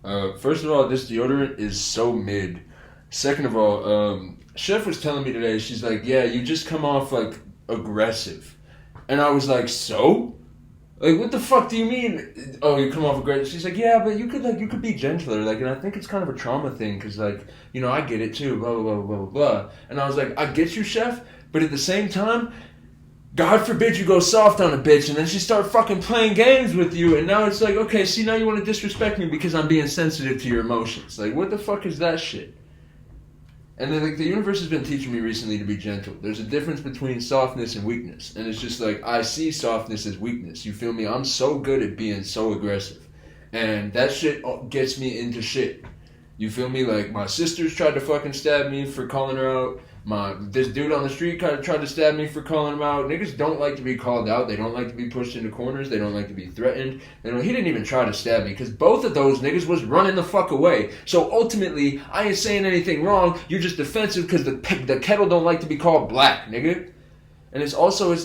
First of all, this deodorant is so mid. Second of all, Chef was telling me today, she's like, yeah, you just come off like aggressive. And I was like, so? Like, what the fuck do you mean? Oh, you come off aggressive. She's like, yeah, but you could be gentler. Like, and I think it's kind of a trauma thing because, like, I get it too. Blah blah blah blah blah blah. And I was like, I get you, Chef, but at the same time, God forbid you go soft on a bitch and then she start fucking playing games with you and now it's like, okay, see, now you want to disrespect me because I'm being sensitive to your emotions. Like, what the fuck is that shit? And then, like, the universe has been teaching me recently to be gentle. There's a difference between softness and weakness. And it's just like, I see softness as weakness. You feel me? I'm so good at being so aggressive. And that shit gets me into shit. You feel me? Like, my sisters tried to fucking stab me for calling her out. This dude on the street kind of tried to stab me for calling him out. Niggas don't like to be called out. They don't like to be pushed into corners. They don't like to be threatened. He didn't even try to stab me because both of those niggas was running the fuck away. So ultimately, I ain't saying anything wrong. You're just defensive because the kettle don't like to be called black, nigga. And it's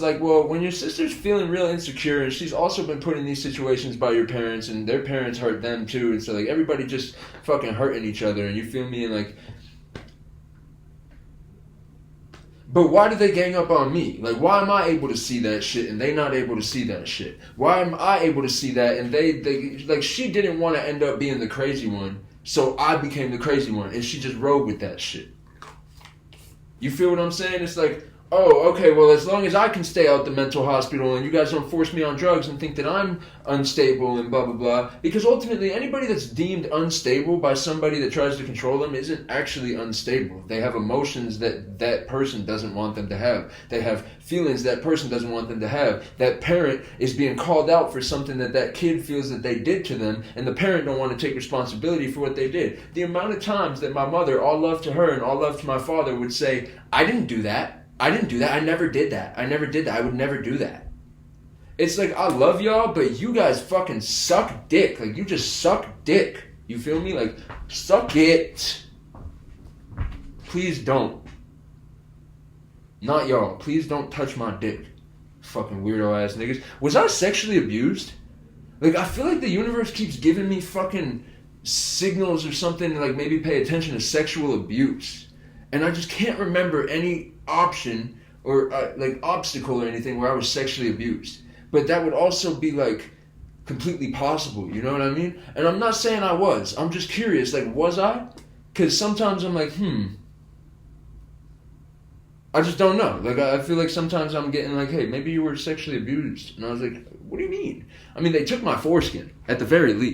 like, well, when your sister's feeling real insecure and she's also been put in these situations by your parents and their parents hurt them too. And so, like, everybody just fucking hurting each other. And you feel me? And, like, but why do they gang up on me? Like, why am I able to see that shit and they not able to see that shit? Why am I able to see that and they like, she didn't want to end up being the crazy one, so I became the crazy one and she just rode with that shit. You feel what I'm saying? It's like, oh, okay, well, as long as I can stay out the mental hospital and you guys don't force me on drugs and think that I'm unstable and blah, blah, blah. Because ultimately, anybody that's deemed unstable by somebody that tries to control them isn't actually unstable. They have emotions that person doesn't want them to have. They have feelings that person doesn't want them to have. That parent is being called out for something that kid feels that they did to them, and the parent don't want to take responsibility for what they did. The amount of times that my mother, all love to her and all love to my father, would say, I didn't do that. I didn't do that. I never did that. I never did that. I would never do that. It's like, I love y'all, but you guys fucking suck dick. Like, you just suck dick. You feel me? Like, suck it. Please don't. Not y'all. Please don't touch my dick. Fucking weirdo ass niggas. Was I sexually abused? Like, I feel like the universe keeps giving me fucking signals or something to, like, maybe pay attention to sexual abuse. And I just can't remember any option or like obstacle or anything where I was sexually abused. But that would also be like completely possible, you know what I mean? And I'm not saying I was. I'm just curious, like, was I? Because sometimes I'm like, I just don't know. Like, I feel like sometimes I'm getting like, hey, maybe you were sexually abused. And I was like, what do you mean? I mean, they took my foreskin, at the very least.